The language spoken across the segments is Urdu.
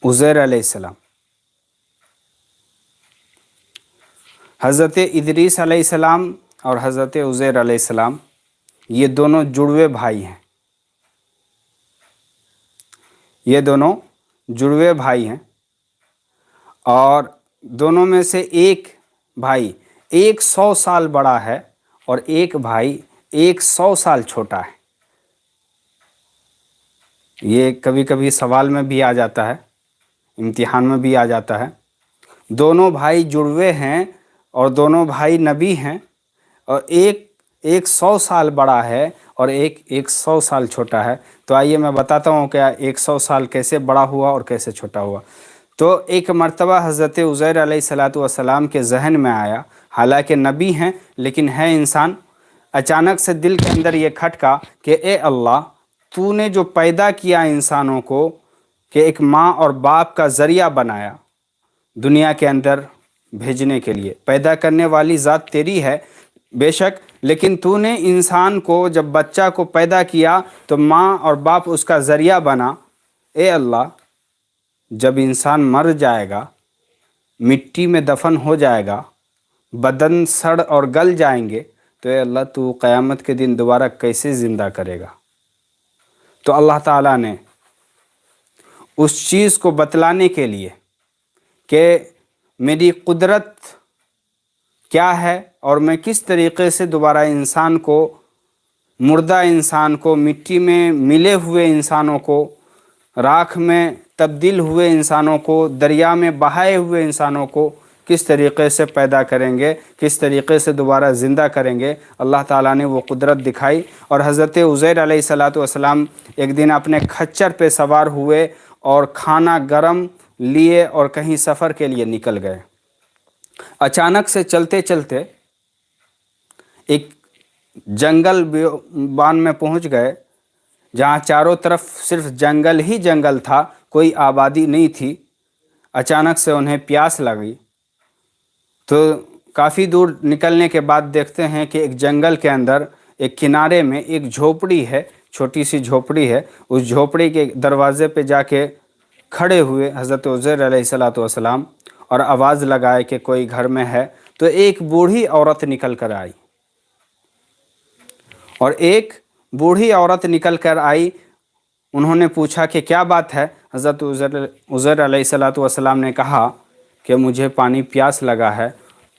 عزیر علیہ السلام. حضرت ادریس علیہ السلام اور حضرت عزیر علیہ السلام یہ دونوں جڑوے بھائی ہیں. یہ دونوں جڑوے بھائی ہیں اور دونوں میں سے ایک بھائی 100 سال بڑا ہے اور ایک بھائی 100 سال چھوٹا ہے. یہ کبھی کبھی سوال میں بھی آ جاتا ہے، امتحان میں بھی آ جاتا ہے. دونوں بھائی جڑوے ہیں اور دونوں بھائی نبی ہیں، اور ایک 100 سال بڑا ہے اور ایک 100 سال چھوٹا ہے. تو آئیے میں بتاتا ہوں کہ 100 سال کیسے بڑا ہوا اور کیسے چھوٹا ہوا. تو ایک مرتبہ حضرت عزیر علیہ السلام کے ذہن میں آیا، حالانکہ نبی ہیں لیکن ہے انسان. اچانک سے دل کے اندر یہ کھٹکا کہ اے اللہ، تو نے جو پیدا کیا انسانوں کو کہ ایک ماں اور باپ کا ذریعہ بنایا دنیا کے اندر بھیجنے کے لیے، پیدا کرنے والی ذات تیری ہے بے شک، لیکن تو نے انسان کو جب بچہ کو پیدا کیا تو ماں اور باپ اس کا ذریعہ بنا. اے اللہ، جب انسان مر جائے گا، مٹی میں دفن ہو جائے گا، بدن سڑ اور گل جائیں گے، تو اے اللہ تو قیامت کے دن دوبارہ کیسے زندہ کرے گا؟ تو اللہ تعالیٰ نے اس چیز کو بتلانے کے لیے کہ میری قدرت کیا ہے اور میں کس طریقے سے دوبارہ انسان کو، مردہ انسان کو، مٹی میں ملے ہوئے انسانوں کو، راکھ میں تبدیل ہوئے انسانوں کو، دریا میں بہائے ہوئے انسانوں کو کس طریقے سے پیدا کریں گے، کس طریقے سے دوبارہ زندہ کریں گے، اللہ تعالیٰ نے وہ قدرت دکھائی. اور حضرت عزیر علیہ السلام ایک دن اپنے کھچر پہ سوار ہوئے اور کھانا گرم لیے اور کہیں سفر کے لیے نکل گئے. اچانک سے چلتے چلتے ایک جنگل بیابان میں پہنچ گئے جہاں چاروں طرف صرف جنگل ہی جنگل تھا، کوئی آبادی نہیں تھی. اچانک سے انہیں پیاس لگی تو کافی دور نکلنے کے بعد دیکھتے ہیں کہ ایک جنگل کے اندر ایک کنارے میں ایک جھوپڑی ہے، چھوٹی سی جھوپڑی ہے. اس جھوپڑی کے دروازے پہ جا کے کھڑے ہوئے حضرت عزیر علیہ السلام اور آواز لگائے کہ کوئی گھر میں ہے. تو ایک بوڑھی عورت نکل کر آئی، اور ایک بوڑھی عورت نکل کر آئی. انہوں نے پوچھا کہ کیا بات ہے؟ حضرت عزیر علیہ السلام نے کہا کہ مجھے پانی پیاس لگا ہے،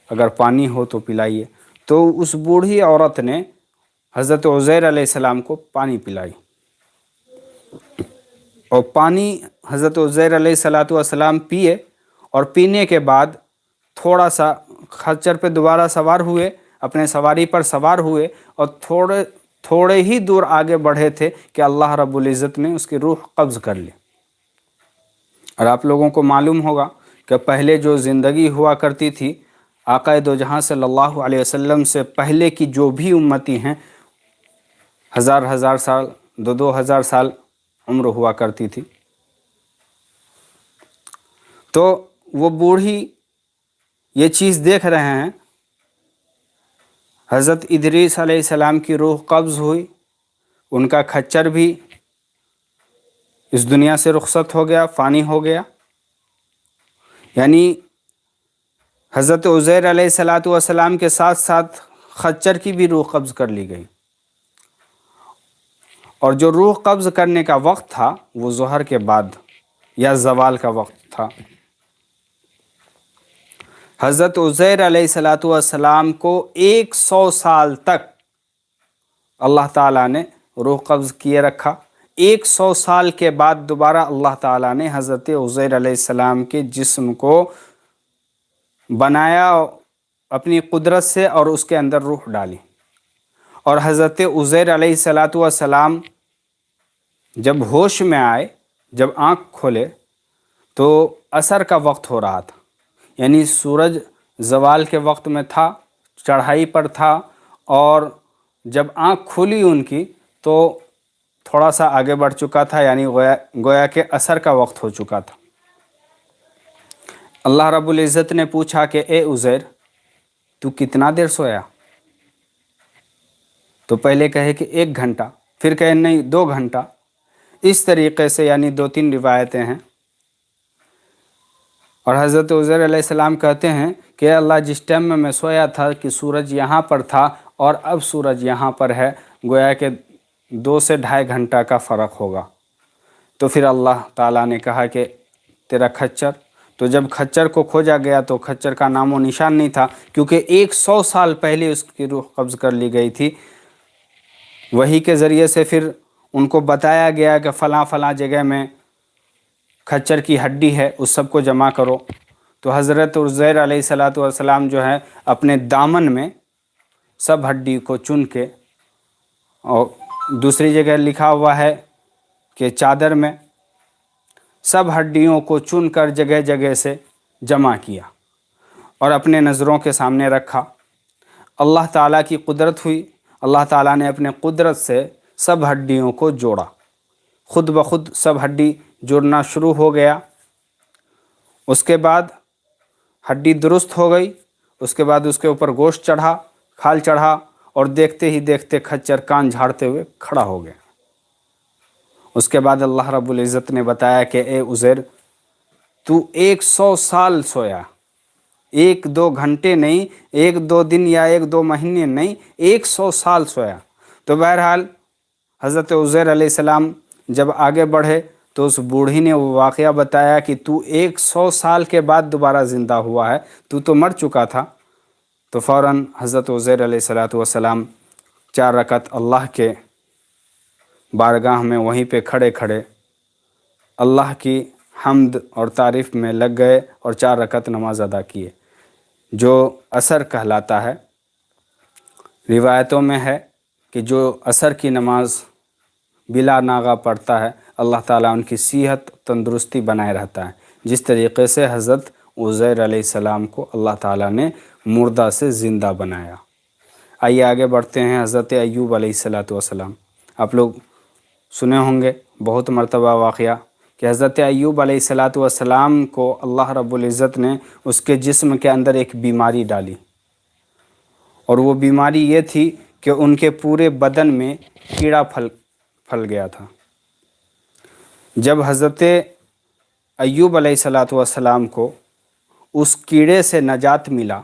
اگر پانی ہو تو پلائیے. تو اس بوڑھی عورت نے حضرت عزیر علیہ السلام کو پانی پلائی، اور پانی حضرت عزیر علیہ السلام پیے، اور پینے کے بعد تھوڑا سا خچر پہ دوبارہ سوار ہوئے، اپنے سواری پر سوار ہوئے، اور تھوڑے ہی دور آگے بڑھے تھے کہ اللہ رب العزت نے اس کی روح قبض کر لی. اور آپ لوگوں کو معلوم ہوگا کہ پہلے جو زندگی ہوا کرتی تھی، آقا دو جہاں صلی اللہ علیہ وسلم سے پہلے کی جو بھی امتی ہیں، ہزار سال، دو ہزار سال عمر ہوا کرتی تھی. تو وہ بوڑھی یہ چیز دیکھ رہے ہیں. حضرت ادریس علیہ السلام کی روح قبض ہوئی، ان کا کھچر بھی اس دنیا سے رخصت ہو گیا، فانی ہو گیا. یعنی حضرت عزیر علیہ السلام کے ساتھ ساتھ خچر کی بھی روح قبض کر لی گئی. اور جو روح قبض کرنے کا وقت تھا وہ ظہر کے بعد یا زوال کا وقت تھا. حضرت عزیر علیہ السلام کو 100 سال تک اللہ تعالیٰ نے روح قبض کیے رکھا. 100 سال کے بعد دوبارہ اللہ تعالیٰ نے حضرت عزیر علیہ السلام کے جسم کو بنایا اپنی قدرت سے اور اس کے اندر روح ڈالی. اور حضرت عزیر علیہ السلام جب ہوش میں آئے، جب آنکھ کھولے تو عصر کا وقت ہو رہا تھا، یعنی سورج زوال کے وقت میں تھا، چڑھائی پر تھا. اور جب آنکھ کھلی ان کی تو تھوڑا سا آگے بڑھ چکا تھا، یعنی گویا کہ عصر کا وقت ہو چکا تھا. اللہ رب العزت نے پوچھا کہ اے عزیر، تو کتنا دیر سویا؟ تو پہلے کہے کہ 1 گھنٹہ، پھر کہے نہیں 2 گھنٹہ. اس طریقے سے، یعنی 2-3 روایتیں ہیں. اور حضرت عزیر علیہ السلام کہتے ہیں کہ اے اللہ جس ٹائم میں سویا تھا کہ سورج یہاں پر تھا اور اب سورج یہاں پر ہے، گویا کہ 2 سے 2.5 گھنٹہ کا فرق ہوگا۔ تو پھر اللہ تعالیٰ نے کہا کہ تیرا کھچر، تو جب کھچر کو کھوجا گیا تو کھچر کا نام و نشان نہیں تھا، کیونکہ 100 سال پہلے اس کی روح قبض کر لی گئی تھی۔ وہی کے ذریعے سے پھر ان کو بتایا گیا کہ فلاں فلاں جگہ میں کھچر کی ہڈی ہے، اس سب کو جمع کرو۔ تو حضرت عزیر علیہ السلام جو ہے اپنے دامن میں سب ہڈی کو چن کے، اور دوسری جگہ لکھا ہوا ہے کہ چادر میں سب ہڈیوں کو چن کر جگہ جگہ سے جمع کیا اور اپنے نظروں کے سامنے رکھا۔ اللہ تعالیٰ کی قدرت ہوئی، اللہ تعالیٰ نے اپنے قدرت سے سب ہڈیوں کو جوڑا، خود بخود سب ہڈی جڑنا شروع ہو گیا۔ اس کے بعد ہڈی درست ہو گئی، اس کے بعد اس کے اوپر گوشت چڑھا، کھال چڑھا، اور دیکھتے ہی دیکھتے کھچر کان جھاڑتے ہوئے کھڑا ہو گیا۔ اس کے بعد اللہ رب العزت نے بتایا کہ اے عزیر، تو 100 سال سویا، 1-2 گھنٹے نہیں، 1-2 دن یا 1-2 مہینے نہیں، 100 سال سویا۔ تو بہرحال حضرت عزیر علیہ السلام جب آگے بڑھے تو اس بوڑھی نے وہ واقعہ بتایا کہ تو 100 سال کے بعد دوبارہ زندہ ہوا ہے، تو مر چکا تھا۔ تو فوراً حضرت عزیر علیہ السلام 4 رکعت اللہ کے بارگاہ میں وہیں پہ کھڑے کھڑے اللہ کی حمد اور تعریف میں لگ گئے اور 4 رکعت نماز ادا کیے، جو عصر کہلاتا ہے۔ روایتوں میں ہے کہ جو عصر کی نماز بلا ناغہ پڑھتا ہے، اللہ تعالیٰ ان کی صحت تندرستی بنائے رہتا ہے، جس طریقے سے حضرت عزیر علیہ السلام کو اللہ تعالیٰ نے مردہ سے زندہ بنایا۔ آئیے آگے بڑھتے ہیں۔ حضرت ایوب علیہ السلام، آپ لوگ سنے ہوں گے بہت مرتبہ واقعہ کہ حضرت ایوب علیہ السلام کو اللہ رب العزت نے اس کے جسم کے اندر ایک بیماری ڈالی، اور وہ بیماری یہ تھی کہ ان کے پورے بدن میں کیڑا پھل گیا تھا۔ جب حضرت ایوب علیہ السلام کو اس کیڑے سے نجات ملا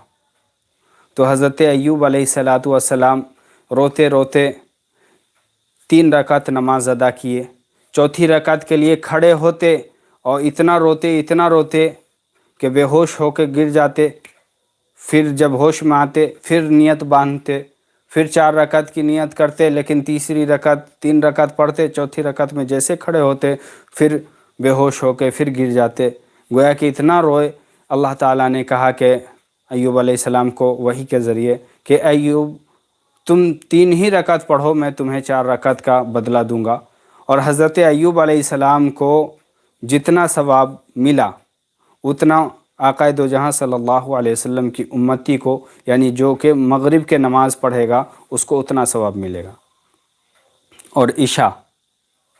تو حضرت ایوب علیہ السلام روتے روتے 3 رکعت نماز ادا کیے۔ 4تھی رکعت کے لیے کھڑے ہوتے اور اتنا روتے کہ بے ہوش ہو کے گر جاتے، پھر جب ہوش میں آتے پھر نیت باندھتے، پھر 4 رکعت کی نیت کرتے، لیکن 3 رکعت پڑھتے، 4تھی رکعت میں جیسے کھڑے ہوتے پھر بے ہوش ہو کے پھر گر جاتے۔ گویا کہ اتنا روئے، اللہ تعالیٰ نے کہا کہ ایوب علیہ السلام کو وحی کے ذریعے کہ ایوب تم 3 ہی رکعت پڑھو، میں تمہیں 4 رکعت کا بدلہ دوں گا۔ اور حضرت ایوب علیہ السلام کو جتنا ثواب ملا اتنا آقائے دو جہاں صلی اللہ علیہ وسلم کی امتی کو، یعنی جو کہ مغرب کے نماز پڑھے گا اس کو اتنا ثواب ملے گا۔ اور عشاء،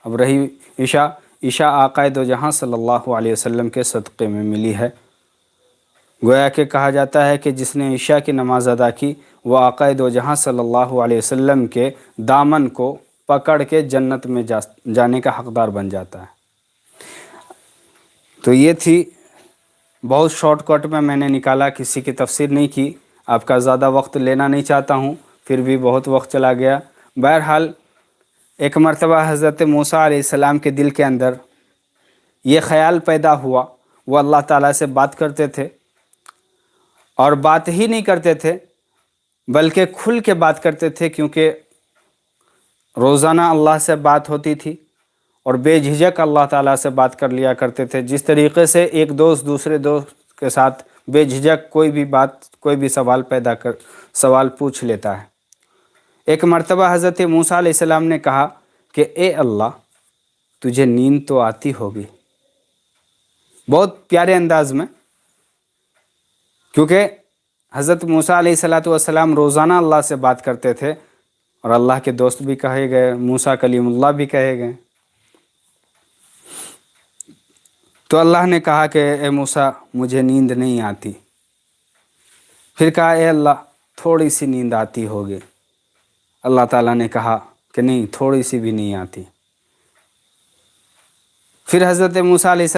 اب رہی عشاء آقائے دو جہاں صلی اللہ علیہ وسلم کے صدقے میں ملی ہے۔ گویا کہ کہا جاتا ہے کہ جس نے عشاء کی نماز ادا کی وہ آقائے دو جہاں صلی اللہ علیہ وسلم کے دامن کو پکڑ کے جنت میں جانے کا حقدار بن جاتا ہے۔ تو یہ تھی، بہت شارٹ کٹ میں نے نکالا، کسی کی تفسیر نہیں کی، آپ کا زیادہ وقت لینا نہیں چاہتا ہوں، پھر بھی بہت وقت چلا گیا۔ بہرحال ایک مرتبہ حضرت موسیٰ علیہ السلام کے دل کے اندر یہ خیال پیدا ہوا، وہ اللہ تعالیٰ سے بات کرتے تھے، اور بات ہی نہیں کرتے تھے بلکہ کھل کے بات کرتے تھے، کیونکہ روزانہ اللہ سے بات ہوتی تھی اور بے جھجک اللہ تعالیٰ سے بات کر لیا کرتے تھے۔ جس طریقے سے ایک دوست دوسرے دوست کے ساتھ بے جھجک کوئی بھی بات، کوئی بھی سوال پوچھ لیتا ہے۔ ایک مرتبہ حضرت موسیٰ علیہ السلام نے کہا کہ اے اللہ، تجھے نیند تو آتی ہوگی، بہت پیارے انداز میں، کیونکہ حضرت موسیٰ علیہ السلام روزانہ اللہ سے بات کرتے تھے اور اللہ کے دوست بھی کہے گئے، موسیٰ کلیم اللہ بھی کہے گئے۔ تو اللہ نے کہا کہ اے موسیٰ، مجھے نیند نہیں آتی۔ پھر کہا اے اللہ، تھوڑی سی نیند آتی ہوگی۔ اللہ تعالیٰ نے کہا کہ نہیں، تھوڑی سی بھی نہیں آتی۔ پھر حضرت موسیٰ علیہ